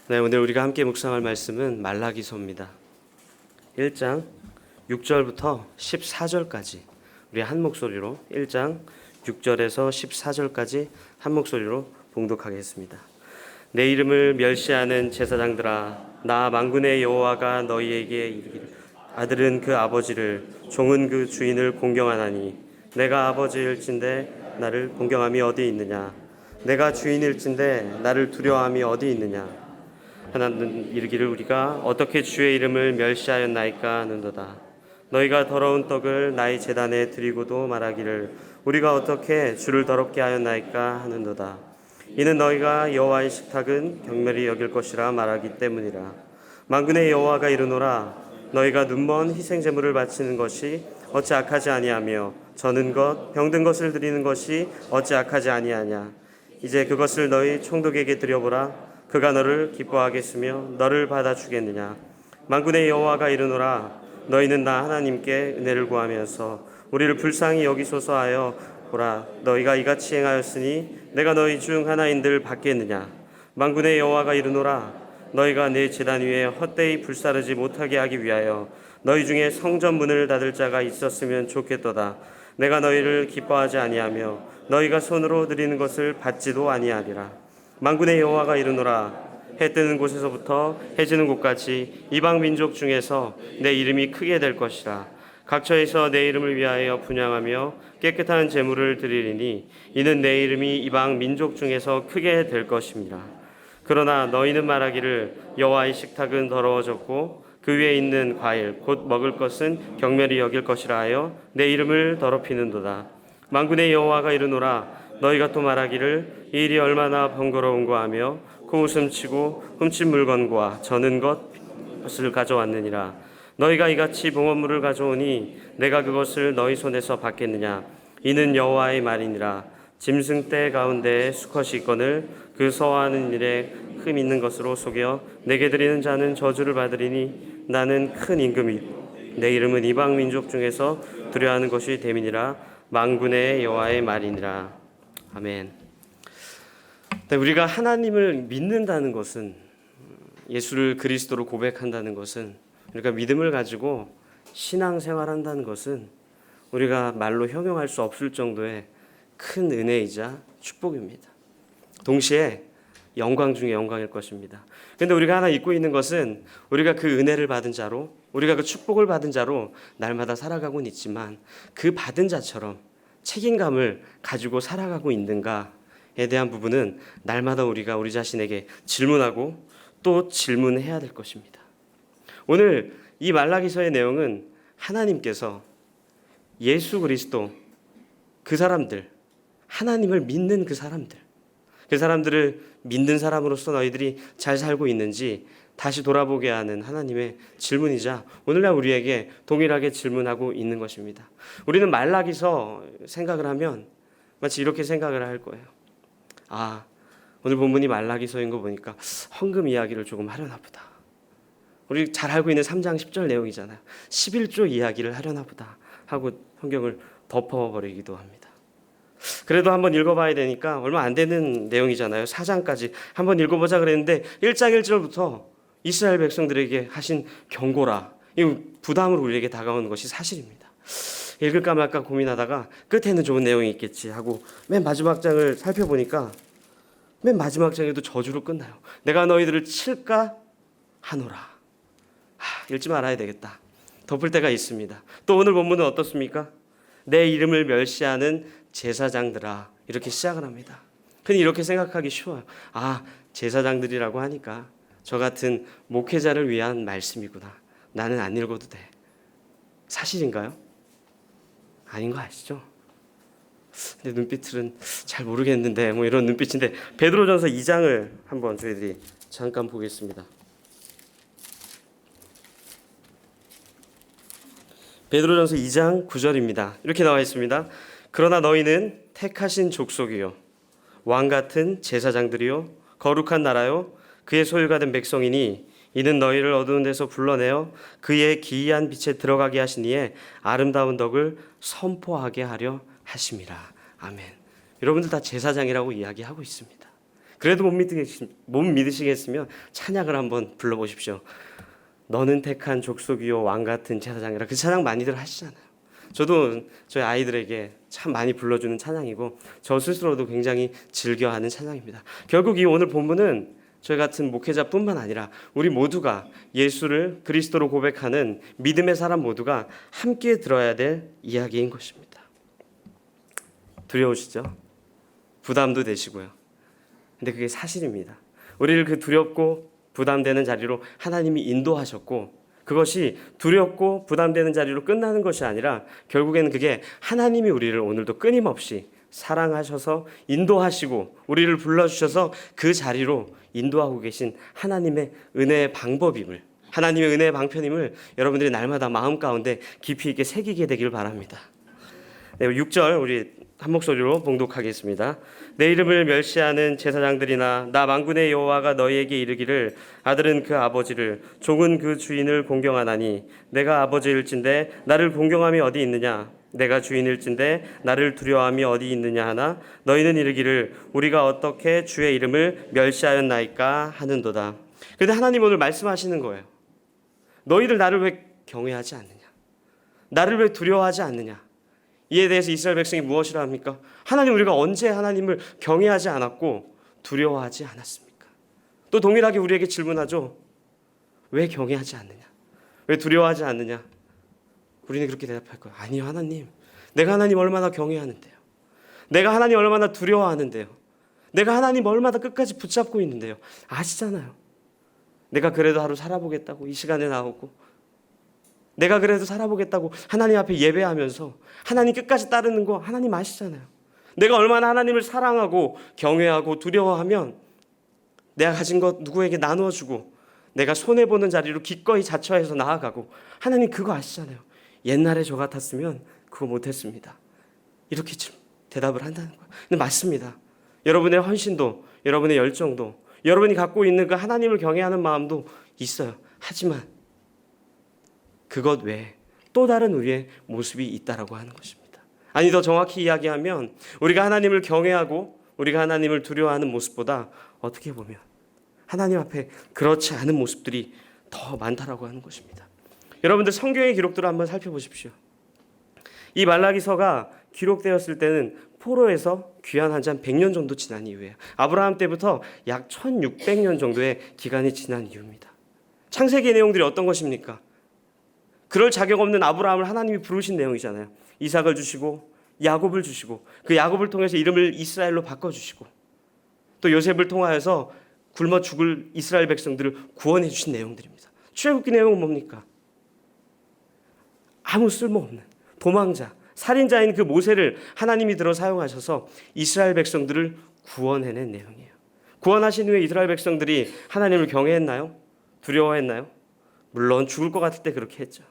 네, 오늘 우리가 함께 묵상할 말씀은 말라기서입니다. 1장 6절부터 14절까지 우리 한 목소리로 1장 6절에서 14절까지 한 목소리로 봉독하겠습니다. 내 이름을 멸시하는 제사장들아, 나 만군의 여호와가 너희에게 이르기를 아들은 그 아버지를, 종은 그 주인을 공경하나니 내가 아버지일진데 나를 공경함이 어디 있느냐? 내가 주인일진데 나를 두려워함이 어디 있느냐? 하나는 이르기를 우리가 어떻게 주의 이름을 멸시하였나이까 하는도다. 너희가 더러운 떡을 나의 제단에 드리고도 말하기를 우리가 어떻게 주를 더럽게 하였나이까 하는도다. 이는 너희가 여호와의 식탁은 경멸히 여길 것이라 말하기 때문이라. 만군의 여호와가 이르노라. 너희가 눈먼 희생 제물을 바치는 것이 어찌 악하지 아니하며 저는 것 병든 것을 드리는 것이 어찌 악하지 아니하냐. 이제 그것을 너희 총독에게 드려보라. 그가 너를 기뻐하겠으며 너를 받아주겠느냐. 만군의 여호와가 이르노라. 너희는 나 하나님께 은혜를 구하면서 우리를 불쌍히 여기소서 하여 보라. 너희가 이같이 행하였으니 내가 너희 중 하나인들 받겠느냐. 만군의 여호와가 이르노라. 너희가 내 제단 위에 헛되이 불사르지 못하게 하기 위하여 너희 중에 성전 문을 닫을 자가 있었으면 좋겠도다. 내가 너희를 기뻐하지 아니하며 너희가 손으로 드리는 것을 받지도 아니하리라. 만군의 여호와가 이르노라. 해 뜨는 곳에서부터 해 지는 곳까지 이방 민족 중에서 내 이름이 크게 될 것이라. 각처에서 내 이름을 위하여 분향하며 깨끗한 제물을 드리리니 이는 내 이름이 이방 민족 중에서 크게 될 것입니다. 그러나 너희는 말하기를 여호와의 식탁은 더러워졌고 그 위에 있는 과일 곧 먹을 것은 경멸히 여길 것이라 하여 내 이름을 더럽히는도다. 만군의 여호와가 이르노라. 너희가 또 말하기를 이 일이 얼마나 번거로운가 하며 코웃음치고 훔친 물건과 저는 것을 가져왔느니라. 너희가 이같이 봉헌물을 가져오니 내가 그것을 너희 손에서 받겠느냐. 이는 여호와의 말이니라. 짐승 떼 가운데에 수컷이 있거늘 그 서하는 일에 흠 있는 것으로 속여 내게 드리는 자는 저주를 받으리니 나는 큰 임금이요 내 이름은 이방 민족 중에서 두려워하는 것이 됨이니라. 만군의 여호와의 말이니라. 아멘. 우리가 하나님을 믿는다는 것은, 예수를 그리스도로 고백한다는 것은, 우리가 믿음을 가지고 신앙생활한다는 것은 우리가 말로 형용할 수 없을 정도의 큰 은혜이자 축복입니다. 동시에 영광 중에 영광일 것입니다. 그런데 우리가 하나 잊고 있는 것은 우리가 그 은혜를 받은 자로, 우리가 그 축복을 받은 자로 날마다 살아가고는 있지만 그 받은 자처럼 책임감을 가지고 살아가고 있는가에 대한 부분은 날마다 우리가 우리 자신에게 질문하고 또 질문해야 될 것입니다. 오늘 이 말라기서의 내용은 하나님께서 예수 그리스도, 그 사람들, 하나님을 믿는 그 사람들을 믿는 사람으로서 너희들이 잘 살고 있는지 다시 돌아보게 하는 하나님의 질문이자 오늘날 우리에게 동일하게 질문하고 있는 것입니다. 우리는 말라기서 생각을 하면 마치 이렇게 생각을 할 거예요. 오늘 본문이 말라기서인 거 보니까 헌금 이야기를 조금 하려나 보다. 우리 잘 알고 있는 3장 10절 내용이잖아요. 11조 이야기를 하려나 보다 하고 성경을 덮어버리기도 합니다. 그래도 한번 읽어봐야 되니까 얼마 안 되는 내용이잖아요. 4장까지 한번 읽어보자 그랬는데 1장 1절부터 이스라엘 백성들에게 하신 경고라, 이 부담으로 우리에게 다가오는 것이 사실입니다. 읽을까 말까 고민하다가 끝에는 좋은 내용이 있겠지 하고 맨 마지막 장을 살펴보니까 맨 마지막 장에도 저주로 끝나요. 내가 너희들을 칠까 하노라. 읽지 말아야 되겠다. 덮을 때가 있습니다. 또 오늘 본문은 어떻습니까? 내 이름을 멸시하는 제사장들아, 이렇게 시작을 합니다. 근데 이렇게 생각하기 쉬워요. 제사장들이라고 하니까 저 같은 목회자를 위한 말씀이구나. 나는 안 읽어도 돼. 사실인가요? 아닌 거 아시죠? 근데 눈빛은 잘 모르겠는데 이런 눈빛인데 베드로전서 2장을 한번 저희들이 잠깐 보겠습니다. 베드로전서 2장 9절입니다. 이렇게 나와 있습니다. 그러나 너희는 택하신 족속이요 왕 같은 제사장들이요 거룩한 나라요 그의 소유가 된 백성이니 이는 너희를 어두운 데서 불러내어 그의 기이한 빛에 들어가게 하시니에 아름다운 덕을 선포하게 하려 하심이라. 아멘. 여러분들 다 제사장이라고 이야기하고 있습니다. 그래도 못 믿으시겠으면 찬양을 한번 불러보십시오. 너는 택한 족속이요 왕 같은 제사장이라. 그 찬양 많이들 하시잖아요. 저도 저희 아이들에게 참 많이 불러주는 찬양이고 저 스스로도 굉장히 즐겨하는 찬양입니다. 결국 이 오늘 본문은 저희 같은 목회자뿐만 아니라 우리 모두가 예수를 그리스도로 고백하는 믿음의 사람 모두가 함께 들어야 될 이야기인 것입니다. 두려우시죠? 부담도 되시고요. 근데 그게 사실입니다. 우리를 그 두렵고 부담되는 자리로 하나님이 인도하셨고, 그것이 두렵고 부담되는 자리로 끝나는 것이 아니라 결국에는 그게 하나님이 우리를 오늘도 끊임없이 사랑하셔서 인도하시고 우리를 불러주셔서 그 자리로 인도하고 계신 하나님의 은혜의 방법임을, 하나님의 은혜의 방편임을 여러분들이 날마다 마음 가운데 깊이 있게 새기게 되길 바랍니다. 네, 6절 우리 한 목소리로 봉독하겠습니다. 내 이름을 멸시하는 제사장들이나 나 만군의 여호와가 너희에게 이르기를 아들은 그 아버지를 종은 그 주인을 공경하나니 내가 아버지일진데 나를 공경함이 어디 있느냐, 내가 주인일진데 나를 두려워함이 어디 있느냐 하나 너희는 이르기를 우리가 어떻게 주의 이름을 멸시하였나이까 하는도다. 그런데 하나님 오늘 말씀하시는 거예요. 너희들 나를 왜 경외하지 않느냐, 나를 왜 두려워하지 않느냐. 이에 대해서 이스라엘 백성이 무엇이라 합니까? 하나님, 우리가 언제 하나님을 경외하지 않았고 두려워하지 않았습니까? 또 동일하게 우리에게 질문하죠. 왜 경외하지 않느냐, 왜 두려워하지 않느냐? 우리는 그렇게 대답할 거예요. 아니요, 하나님, 내가 하나님 얼마나 경외하는데요, 내가 하나님 얼마나 두려워하는데요, 내가 하나님 얼마나 끝까지 붙잡고 있는데요, 아시잖아요. 내가 그래도 하루 살아보겠다고 이 시간에 나오고, 내가 그래도 살아보겠다고 하나님 앞에 예배하면서 하나님 끝까지 따르는 거 하나님 아시잖아요. 내가 얼마나 하나님을 사랑하고 경외하고 두려워하면 내가 가진 것 누구에게 나누어주고 내가 손해보는 자리로 기꺼이 자처해서 나아가고, 하나님 그거 아시잖아요. 옛날에 저 같았으면 그거 못했습니다. 이렇게 대답을 한다는 거예요. 근데 맞습니다. 여러분의 헌신도, 여러분의 열정도, 여러분이 갖고 있는 그 하나님을 경외하는 마음도 있어요. 하지만 그것 외에 또 다른 우리의 모습이 있다라고 하는 것입니다. 아니, 더 정확히 이야기하면 우리가 하나님을 경외하고 우리가 하나님을 두려워하는 모습보다 어떻게 보면 하나님 앞에 그렇지 않은 모습들이 더 많다라고 하는 것입니다. 여러분들 성경의 기록들을 한번 살펴보십시오. 이 말라기서가 기록되었을 때는 포로에서 귀환한 지 한 100년 정도 지난 이후에요. 아브라함 때부터 약 1600년 정도의 기간이 지난 이후입니다. 창세기의 내용들이 어떤 것입니까? 그럴 자격 없는 아브라함을 하나님이 부르신 내용이잖아요. 이삭을 주시고 야곱을 주시고 그 야곱을 통해서 이름을 이스라엘로 바꿔주시고 또 요셉을 통하여서 굶어 죽을 이스라엘 백성들을 구원해 주신 내용들입니다. 출애굽기 내용은 뭡니까? 아무 쓸모없는 도망자, 살인자인 그 모세를 하나님이 들어 사용하셔서 이스라엘 백성들을 구원해낸 내용이에요. 구원하신 후에 이스라엘 백성들이 하나님을 경외했나요? 두려워했나요? 물론 죽을 것 같을 때 그렇게 했죠.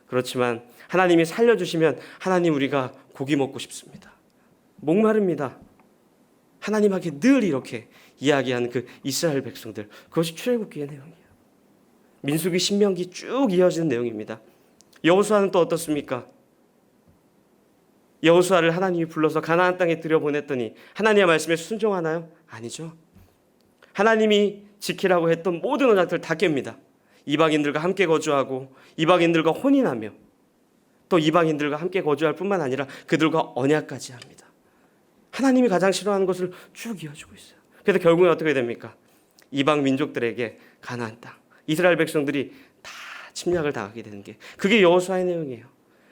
그렇지만 하나님이 살려주시면 하나님, 우리가 고기 먹고 싶습니다, 목마릅니다, 하나님에게 늘 이렇게 이야기하는 그 이스라엘 백성들, 그것이 출애굽기의 내용이에요. 민수기, 신명기 쭉 이어지는 내용입니다. 여호수아는 또 어떻습니까? 여호수아를 하나님이 불러서 가나안 땅에 들여보냈더니 하나님의 말씀에 순종하나요? 아니죠. 하나님이 지키라고 했던 모든 언약들 다 깹니다. 이방인들과 함께 거주하고 이방인들과 혼인하며 또 이방인들과 함께 거주할 뿐만 아니라 그들과 언약까지 합니다. 하나님이 가장 싫어하는 것을 쭉 이어주고 있어요. 그래서 결국은 어떻게 됩니까? 이방 민족들에게 가나안 땅, 이스라엘 백성들이 다 침략을 당하게 되는 게 그게 여호수아의 내용이에요.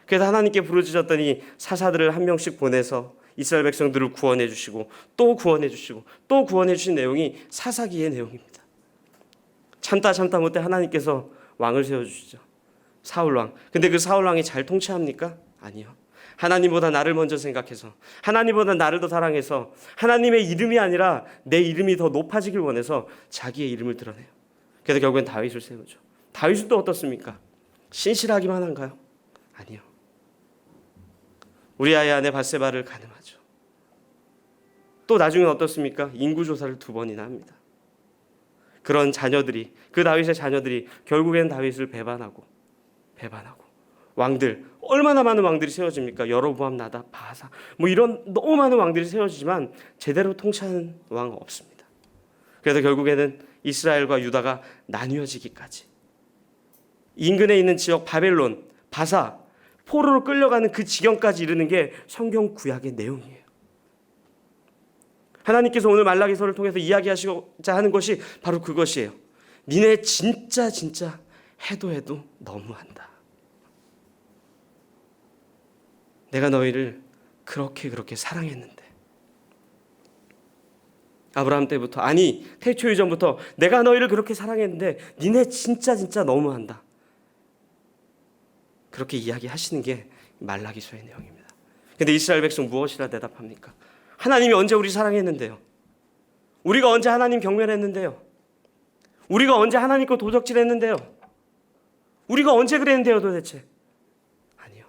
그래서 하나님께 부르짖었더니 사사들을 한 명씩 보내서 이스라엘 백성들을 구원해 주시고 또 구원해 주시고 또 구원해 주신 내용이 사사기의 내용입니다. 참다 못해 하나님께서 왕을 세워주시죠. 사울왕. 근데 그 사울왕이 잘 통치합니까? 아니요. 하나님보다 나를 먼저 생각해서, 하나님보다 나를 더 사랑해서, 하나님의 이름이 아니라 내 이름이 더 높아지길 원해서 자기의 이름을 드러내요. 그래서 결국엔 다윗을 세우죠. 다윗은 또 어떻습니까? 신실하기만 한가요? 아니요. 우리아의 아내 밧세바를 간음하죠. 또 나중엔 어떻습니까? 인구조사를 2번이나 합니다. 그런 자녀들이, 그 다윗의 자녀들이 결국엔 다윗을 배반하고 왕들, 얼마나 많은 왕들이 세워집니까? 여로보암, 나답, 바사, 뭐 이런 너무 많은 왕들이 세워지지만 제대로 통치하는 왕은 없습니다. 그래서 결국에는 이스라엘과 유다가 나뉘어지기까지, 인근에 있는 지역 바벨론, 바사, 포로로 끌려가는 그 지경까지 이르는 게 성경 구약의 내용이에요. 하나님께서 오늘 말라기서를 통해서 이야기하시고자 하는 것이 바로 그것이에요. 니네 진짜 해도 너무한다. 내가 너희를 그렇게 사랑했는데, 아브라함 때부터, 아니 태초 이전부터 내가 너희를 그렇게 사랑했는데 니네 진짜 너무한다. 그렇게 이야기하시는 게 말라기서의 내용입니다. 근데 이스라엘 백성 무엇이라 대답합니까? 하나님이 언제 우리 사랑했는데요? 우리가 언제 하나님 경멸했는데요? 우리가 언제 하나님 거 도적질했는데요? 우리가 언제 그랬는데요 도대체? 아니요.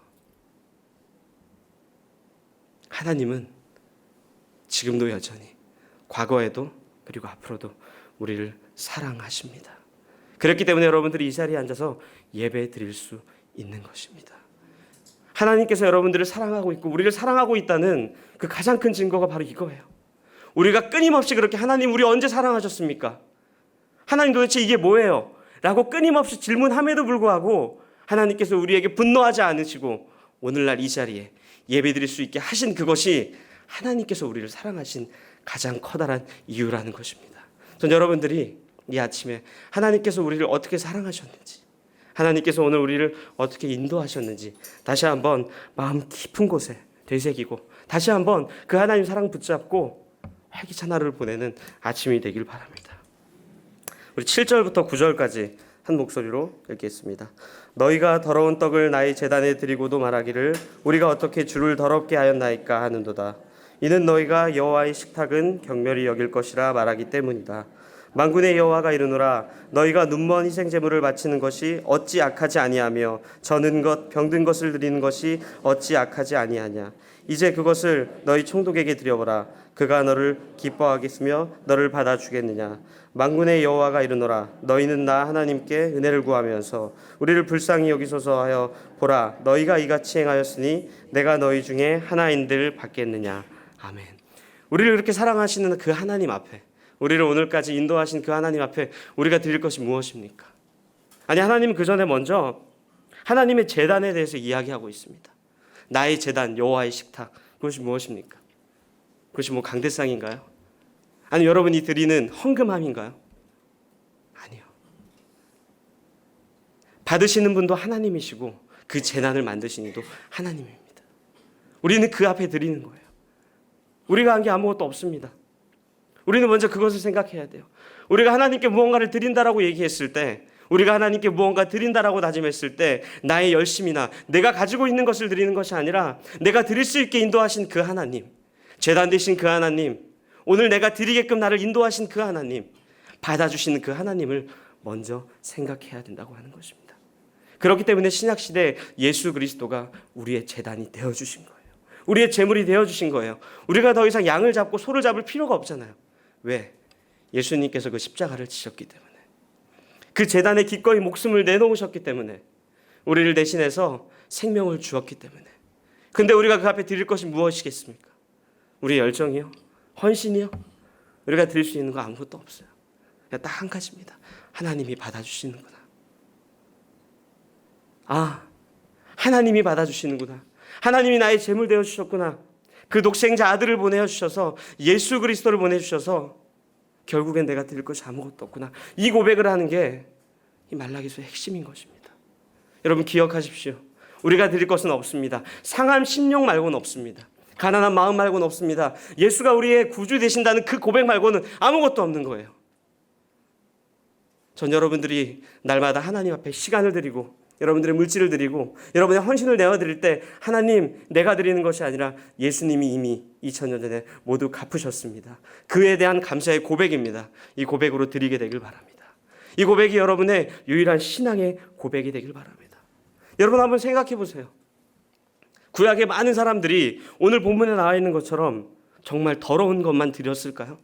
하나님은 지금도 여전히, 과거에도 그리고 앞으로도 우리를 사랑하십니다. 그렇기 때문에 여러분들이 이 자리에 앉아서 예배 드릴 수 있는 것입니다. 하나님께서 여러분들을 사랑하고 있고 우리를 사랑하고 있다는 그 가장 큰 증거가 바로 이거예요. 우리가 끊임없이 그렇게 하나님 우리 언제 사랑하셨습니까? 하나님 도대체 이게 뭐예요? 라고 끊임없이 질문함에도 불구하고 하나님께서 우리에게 분노하지 않으시고 오늘날 이 자리에 예배드릴 수 있게 하신 그것이 하나님께서 우리를 사랑하신 가장 커다란 이유라는 것입니다. 전 여러분들이 이 아침에 하나님께서 우리를 어떻게 사랑하셨는지, 하나님께서 오늘 우리를 어떻게 인도하셨는지 다시 한번 마음 깊은 곳에 되새기고 다시 한번 그 하나님 사랑 붙잡고 활기찬 하루를 보내는 아침이 되길 바랍니다. 우리 7절부터 9절까지 한 목소리로 읽겠습니다. 너희가 더러운 떡을 나의 제단에 드리고도 말하기를 우리가 어떻게 주를 더럽게 하였나이까 하는도다. 이는 너희가 여호와의 식탁은 경멸히 여길 것이라 말하기 때문이다. 만군의 여호와가 이르노라. 너희가 눈먼 희생 제물을 바치는 것이 어찌 악하지 아니하며 저는 것 병든 것을 드리는 것이 어찌 악하지 아니하냐. 이제 그것을 너희 총독에게 드려보라. 그가 너를 기뻐하겠으며 너를 받아주겠느냐. 만군의 여호와가 이르노라. 너희는 나 하나님께 은혜를 구하면서 우리를 불쌍히 여기소서 하여 보라. 너희가 이같이 행하였으니 내가 너희 중에 하나인들 받겠느냐. 아멘. 우리를 그렇게 사랑하시는 그 하나님 앞에, 우리를 오늘까지 인도하신 그 하나님 앞에 우리가 드릴 것이 무엇입니까? 아니, 하나님은 그 전에 먼저 하나님의 제단에 대해서 이야기하고 있습니다. 나의 제단, 여호와의 식탁, 그것이 무엇입니까? 그것이 뭐 강대상인가요? 아니, 여러분이 드리는 헌금함인가요? 아니요. 받으시는 분도 하나님이시고 그 제단을 만드신 이도 하나님입니다. 우리는 그 앞에 드리는 거예요. 우리가 한 게 아무것도 없습니다. 우리는 먼저 그것을 생각해야 돼요. 우리가 하나님께 무언가를 드린다라고 얘기했을 때, 우리가 하나님께 무언가 드린다라고 다짐했을 때 나의 열심이나 내가 가지고 있는 것을 드리는 것이 아니라 내가 드릴 수 있게 인도하신 그 하나님, 제단 되신 그 하나님, 오늘 내가 드리게끔 나를 인도하신 그 하나님, 받아주시는 그 하나님을 먼저 생각해야 된다고 하는 것입니다. 그렇기 때문에 신약시대에 예수 그리스도가 우리의 제단이 되어주신 거예요. 우리의 제물이 되어주신 거예요. 우리가 더 이상 양을 잡고 소를 잡을 필요가 없잖아요. 왜? 예수님께서 그 십자가를 지셨기 때문에, 그 제단에 기꺼이 목숨을 내놓으셨기 때문에, 우리를 대신해서 생명을 주었기 때문에. 근데 우리가 그 앞에 드릴 것이 무엇이겠습니까? 우리의 열정이요? 헌신이요? 우리가 드릴 수 있는 거 아무것도 없어요. 그냥 딱 한 가지입니다. 하나님이 받아주시는구나. 아, 하나님이 받아주시는구나. 하나님이 나의 제물 되어주셨구나. 그 독생자 아들을 보내주셔서, 예수 그리스도를 보내주셔서 결국엔 내가 드릴 것이 아무것도 없구나. 이 고백을 하는 게 이 말라기서의 핵심인 것입니다. 여러분 기억하십시오. 우리가 드릴 것은 없습니다. 상한 심령 말고는 없습니다. 가난한 마음 말고는 없습니다. 예수가 우리의 구주 되신다는 그 고백 말고는 아무것도 없는 거예요. 전 여러분들이 날마다 하나님 앞에 시간을 드리고 여러분들의 물질을 드리고 여러분의 헌신을 내어드릴 때 하나님, 내가 드리는 것이 아니라 예수님이 이미 2000년 전에 모두 갚으셨습니다. 그에 대한 감사의 고백입니다. 이 고백으로 드리게 되길 바랍니다. 이 고백이 여러분의 유일한 신앙의 고백이 되길 바랍니다. 여러분 한번 생각해 보세요. 구약의 많은 사람들이 오늘 본문에 나와 있는 것처럼 정말 더러운 것만 드렸을까요?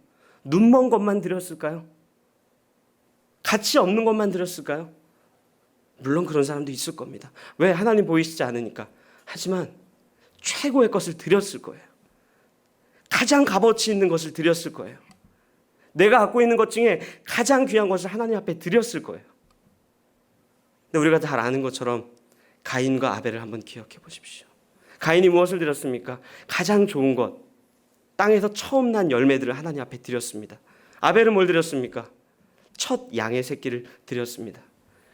눈먼 것만 드렸을까요? 가치 없는 것만 드렸을까요? 물론 그런 사람도 있을 겁니다. 왜? 하나님 보이시지 않으니까. 하지만 최고의 것을 드렸을 거예요. 가장 값어치 있는 것을 드렸을 거예요. 내가 갖고 있는 것 중에 가장 귀한 것을 하나님 앞에 드렸을 거예요. 근데 우리가 잘 아는 것처럼 가인과 아벨을 한번 기억해 보십시오. 가인이 무엇을 드렸습니까? 가장 좋은 것, 땅에서 처음 난 열매들을 하나님 앞에 드렸습니다. 아벨은 뭘 드렸습니까? 첫 양의 새끼를 드렸습니다.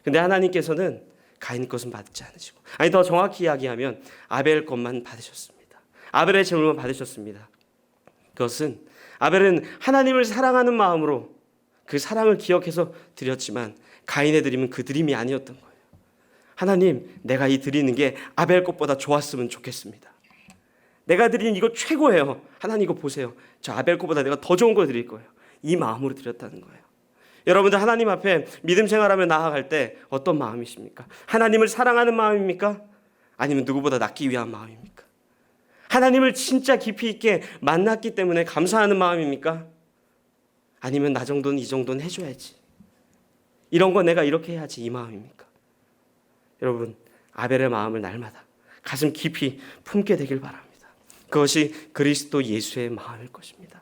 근데 하나님께서는 가인 것은 받지 않으시고, 아니 더 정확히 이야기하면 아벨 것만 받으셨습니다. 아벨의 제물만 받으셨습니다. 그것은 아벨은 하나님을 사랑하는 마음으로 그 사랑을 기억해서 드렸지만 가인의 드림은 그 드림이 아니었던 거예요. 하나님, 내가 이 드리는 게 아벨 것보다 좋았으면 좋겠습니다. 내가 드린 이거 최고예요. 하나님 이거 보세요. 저 아벨 것보다 내가 더 좋은 거 드릴 거예요. 이 마음으로 드렸다는 거예요. 여러분들 하나님 앞에 믿음 생활하며 나아갈 때 어떤 마음이십니까? 하나님을 사랑하는 마음입니까? 아니면 누구보다 낫기 위한 마음입니까? 하나님을 진짜 깊이 있게 만났기 때문에 감사하는 마음입니까? 아니면 나 정도는 이 정도는 해줘야지, 이런 거 내가 이렇게 해야지, 이 마음입니까? 여러분, 아벨의 마음을 날마다 가슴 깊이 품게 되길 바랍니다. 그것이 그리스도 예수의 마음일 것입니다.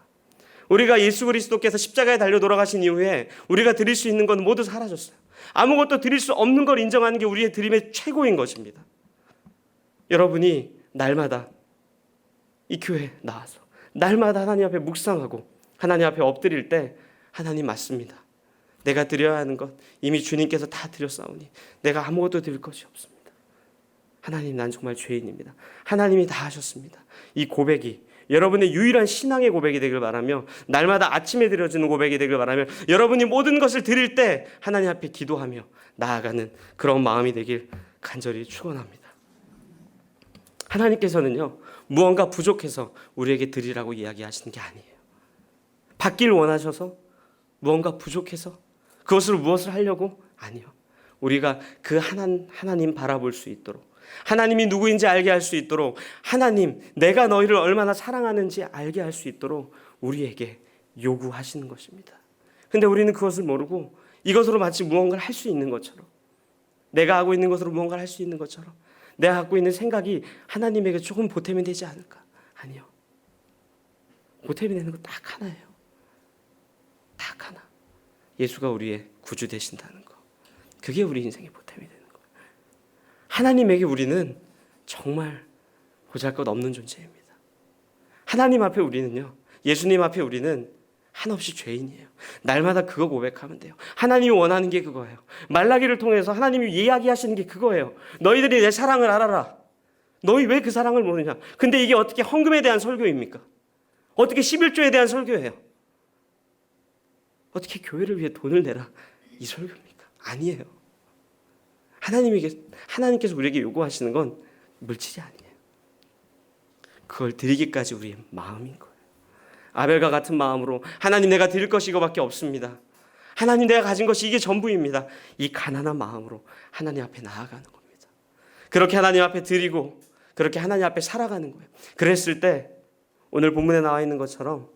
우리가 예수 그리스도께서 십자가에 달려 돌아가신 이후에 우리가 드릴 수 있는 건 모두 사라졌어요. 아무것도 드릴 수 없는 걸 인정하는 게 우리의 드림의 최고인 것입니다. 여러분이 날마다 이 교회에 나와서 날마다 하나님 앞에 묵상하고 하나님 앞에 엎드릴 때, 하나님 맞습니다. 내가 드려야 하는 것 이미 주님께서 다 드렸사오니 내가 아무것도 드릴 것이 없습니다. 하나님, 난 정말 죄인입니다. 하나님이 다 하셨습니다. 이 고백이 여러분의 유일한 신앙의 고백이 되길 바라며, 날마다 아침에 드려지는 고백이 되길 바라며, 여러분이 모든 것을 드릴 때 하나님 앞에 기도하며 나아가는 그런 마음이 되길 간절히 축원합니다. 하나님께서는요, 무언가 부족해서 우리에게 드리라고 이야기하시는 게 아니에요. 받길 원하셔서, 무언가 부족해서 그것으로 무엇을 하려고? 아니요. 우리가 그 하나님 바라볼 수 있도록, 하나님이 누구인지 알게 할 수 있도록, 하나님 내가 너희를 얼마나 사랑하는지 알게 할 수 있도록 우리에게 요구하시는 것입니다. 근데 우리는 그것을 모르고 이것으로 마치 무언가를 할 수 있는 것처럼, 내가 하고 있는 것으로 무언가를 할 수 있는 것처럼, 내가 갖고 있는 생각이 하나님에게 조금 보탬이 되지 않을까? 아니요. 보탬이 되는 거 딱 하나예요. 딱 하나. 예수가 우리의 구주 되신다는 거. 그게 우리 인생의 보탬이 되는 거예요. 하나님에게 우리는 정말 보잘것없는 존재입니다. 하나님 앞에 우리는요, 예수님 앞에 우리는 한없이 죄인이에요. 날마다 그거 고백하면 돼요. 하나님이 원하는 게 그거예요. 말라기를 통해서 하나님이 이야기하시는 게 그거예요. 너희들이 내 사랑을 알아라. 너희 왜 그 사랑을 모르냐? 근데 이게 어떻게 헌금에 대한 설교입니까? 어떻게 11조에 대한 설교예요? 어떻게 교회를 위해 돈을 내라, 이 설교입니까? 아니에요. 하나님께서 우리에게 요구하시는 건 물질이 아니에요. 그걸 드리기까지 우리의 마음인 거예요. 아벨과 같은 마음으로, 하나님 내가 드릴 것이 이거밖에 없습니다. 하나님 내가 가진 것이 이게 전부입니다. 이 가난한 마음으로 하나님 앞에 나아가는 겁니다. 그렇게 하나님 앞에 드리고 그렇게 하나님 앞에 살아가는 거예요. 그랬을 때 오늘 본문에 나와 있는 것처럼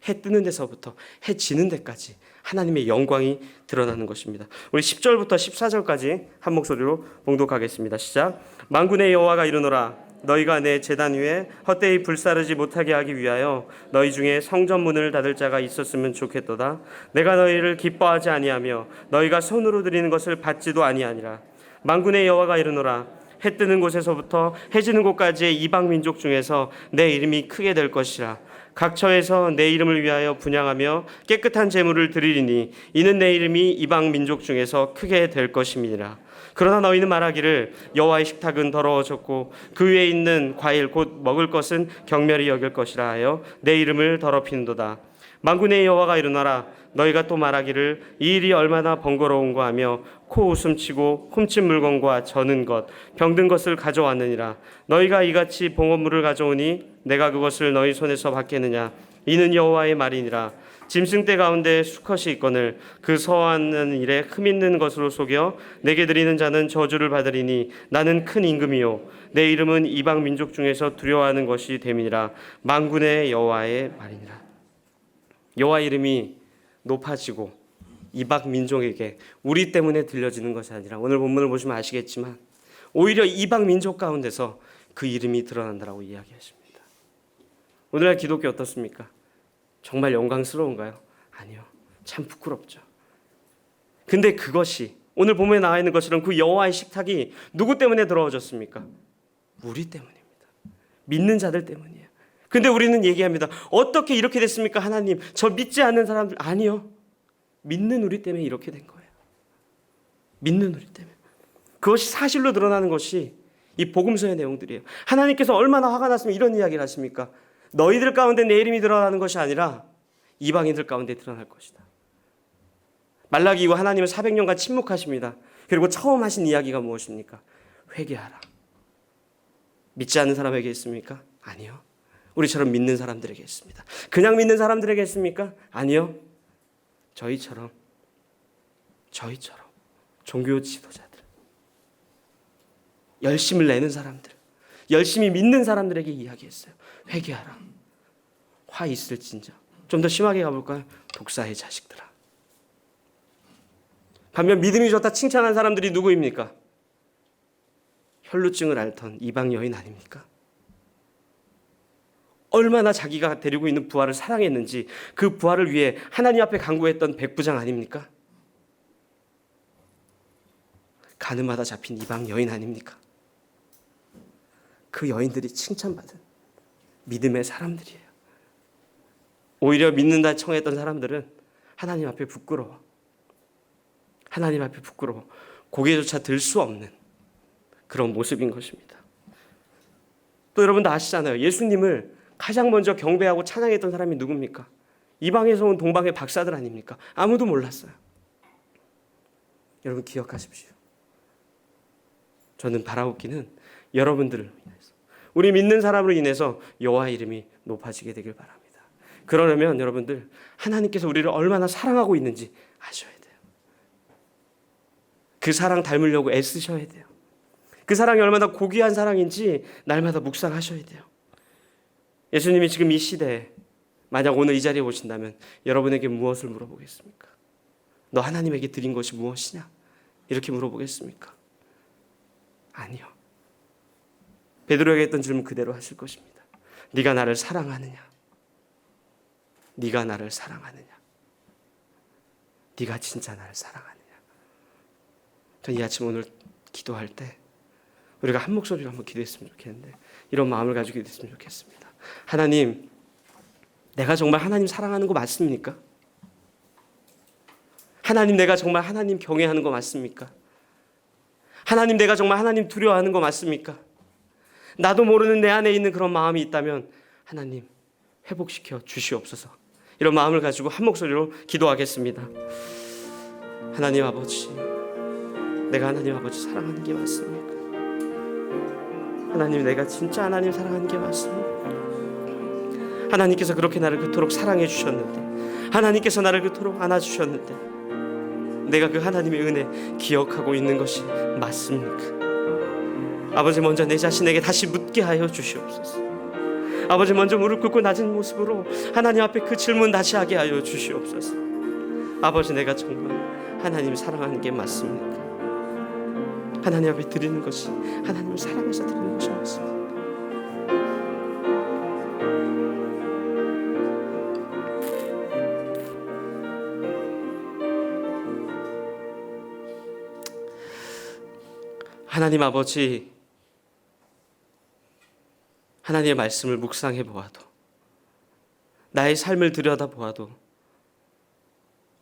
해 뜨는 데서부터 해 지는 데까지 하나님의 영광이 드러나는 것입니다. 우리 10절부터 14절까지 한 목소리로 봉독하겠습니다. 시작. 만군의 여호와가 이르노라, 너희가 내 제단 위에 헛되이 불사르지 못하게 하기 위하여 너희 중에 성전 문을 닫을 자가 있었으면 좋겠도다. 내가 너희를 기뻐하지 아니하며 너희가 손으로 드리는 것을 받지도 아니하니라. 만군의 여호와가 이르노라, 해 뜨는 곳에서부터 해 지는 곳까지의 이방 민족 중에서 내 이름이 크게 될 것이라. 각 처에서 내 이름을 위하여 분향하며 깨끗한 제물을 드리리니 이는 내 이름이 이방 민족 중에서 크게 될 것임이니라. 그러나 너희는 말하기를 여호와의 식탁은 더러워졌고 그 위에 있는 과일 곧 먹을 것은 경멸히 여길 것이라 하여 내 이름을 더럽히는도다. 만군의 여호와가 이르노라, 너희가 또 말하기를 이 일이 얼마나 번거로운가 하며 코 웃음치고 훔친 물건과 저는 것 병든 것을 가져왔느니라. 너희가 이같이 봉헌물을 가져오니 내가 그것을 너희 손에서 받겠느냐? 이는 여호와의 말이니라. 짐승떼 가운데 수컷이 있거늘 그 서하는 일에 흠 있는 것으로 속여 내게 드리는 자는 저주를 받으리니 나는 큰 임금이요 내 이름은 이방 민족 중에서 두려워하는 것이 됨이니라. 만군의 여호와의 말이니라. 여호와 이름이 높아지고 이방 민족에게 우리 때문에 들려지는 것이 아니라, 오늘 본문을 보시면 아시겠지만 오히려 이방 민족 가운데서 그 이름이 드러난다라고 이야기하십니다. 오늘날 기독교 어떻습니까? 정말 영광스러운가요? 아니요. 참 부끄럽죠. 근데 그것이 오늘 본문에 나와 있는 것처럼 그 여호와의 식탁이 누구 때문에 더러워졌습니까? 우리 때문입니다. 믿는 자들 때문이에요. 근데 우리는 얘기합니다. 어떻게 이렇게 됐습니까? 하나님, 저 믿지 않는 사람들. 아니요. 믿는 우리 때문에 이렇게 된 거예요. 믿는 우리 때문에. 그것이 사실로 드러나는 것이 이 복음서의 내용들이에요. 하나님께서 얼마나 화가 났으면 이런 이야기를 하십니까? 너희들 가운데 내 이름이 드러나는 것이 아니라 이방인들 가운데 드러날 것이다. 말라기 이후 하나님은 400년간 침묵하십니다. 그리고 처음 하신 이야기가 무엇입니까? 회개하라. 믿지 않는 사람에게 했습니까? 아니요. 우리처럼 믿는 사람들에게 했습니다. 그냥 믿는 사람들에게 했습니까? 아니요. 저희처럼 종교 지도자들, 열심을 내는 사람들, 열심히 믿는 사람들에게 이야기했어요. 회개하라. 화 있을진저. 좀 더 심하게 가볼까요? 독사의 자식들아. 반면 믿음이 좋다 칭찬한 사람들이 누구입니까? 혈루증을 앓던 이방 여인 아닙니까? 얼마나 자기가 데리고 있는 부하를 사랑했는지 그 부하를 위해 하나님 앞에 간구했던 백부장 아닙니까? 가늠하다 잡힌 이방 여인 아닙니까? 그 여인들이 칭찬받은 믿음의 사람들이에요. 오히려 믿는다 청했던 사람들은 하나님 앞에 부끄러워. 하나님 앞에 부끄러워. 고개조차 들 수 없는 그런 모습인 것입니다. 또 여러분도 아시잖아요. 예수님을 가장 먼저 경배하고 찬양했던 사람이 누굽니까? 이방에서 온 동방의 박사들 아닙니까? 아무도 몰랐어요. 여러분 기억하십시오. 저는 바라옵기는 여러분들을 인해서, 우리 믿는 사람으로 인해서 여호와의 이름이 높아지게 되길 바랍니다. 그러려면 여러분들 하나님께서 우리를 얼마나 사랑하고 있는지 아셔야 돼요. 그 사랑 닮으려고 애쓰셔야 돼요. 그 사랑이 얼마나 고귀한 사랑인지 날마다 묵상하셔야 돼요. 예수님이 지금 이 시대에 만약 오늘 이 자리에 오신다면 여러분에게 무엇을 물어보겠습니까? 너 하나님에게 드린 것이 무엇이냐? 이렇게 물어보겠습니까? 아니요. 베드로에게 했던 질문 그대로 하실 것입니다. 네가 나를 사랑하느냐? 네가 나를 사랑하느냐? 네가 진짜 나를 사랑하느냐? 전 이 아침 오늘 기도할 때 우리가 한 목소리로 한번 기도했으면 좋겠는데 이런 마음을 가지고 기도했으면 좋겠습니다. 하나님, 내가 정말 하나님 사랑하는 거 맞습니까? 하나님, 내가 정말 하나님 경외하는 거 맞습니까? 하나님, 내가 정말 하나님 두려워하는 거 맞습니까? 나도 모르는 내 안에 있는 그런 마음이 있다면 하나님 회복시켜 주시옵소서. 이런 마음을 가지고 한 목소리로 기도하겠습니다. 하나님 아버지, 내가 하나님 아버지 사랑하는 게 맞습니까? 하나님, 내가 진짜 하나님 사랑하는 게 맞습니까? 하나님께서 그렇게 나를 그토록 사랑해 주셨는데, 하나님께서 나를 그토록 안아주셨는데 내가 그 하나님의 은혜 기억하고 있는 것이 맞습니까? 아버지, 먼저 내 자신에게 다시 묻게 하여 주시옵소서. 아버지, 먼저 무릎 꿇고 낮은 모습으로 하나님 앞에 그 질문 다시 하게 하여 주시옵소서. 아버지, 내가 정말 하나님 사랑하는 게 맞습니까? 하나님 앞에 드리는 것이 하나님을 사랑해서 드리는 것이 맞습니까? 하나님 아버지, 하나님의 말씀을 묵상해 보아도, 나의 삶을 들여다 보아도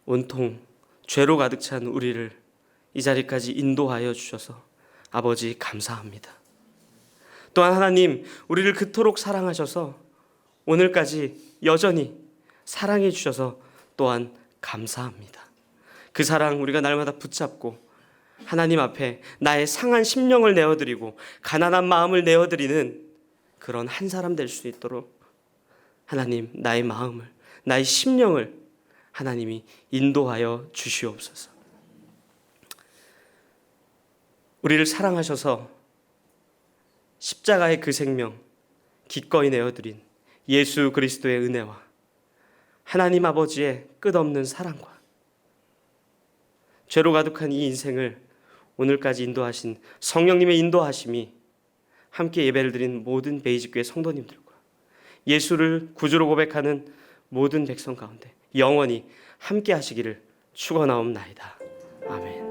온통 죄로 가득 찬 우리를 이 자리까지 인도하여 주셔서 아버지 감사합니다. 또한 하나님, 우리를 그토록 사랑하셔서 오늘까지 여전히 사랑해 주셔서 또한 감사합니다. 그 사랑 우리가 날마다 붙잡고 하나님 앞에 나의 상한 심령을 내어드리고 가난한 마음을 내어드리는 그런 한 사람 될 수 있도록 하나님, 나의 마음을, 나의 심령을 하나님이 인도하여 주시옵소서. 우리를 사랑하셔서 십자가의 그 생명 기꺼이 내어드린 예수 그리스도의 은혜와 하나님 아버지의 끝없는 사랑과 죄로 가득한 이 인생을 오늘까지 인도하신 성령님의 인도하심이 함께 예배를 드린 모든 베이직교회 성도님들과 예수를 구주로 고백하는 모든 백성 가운데 영원히 함께 하시기를 축원하옵나이다. 아멘.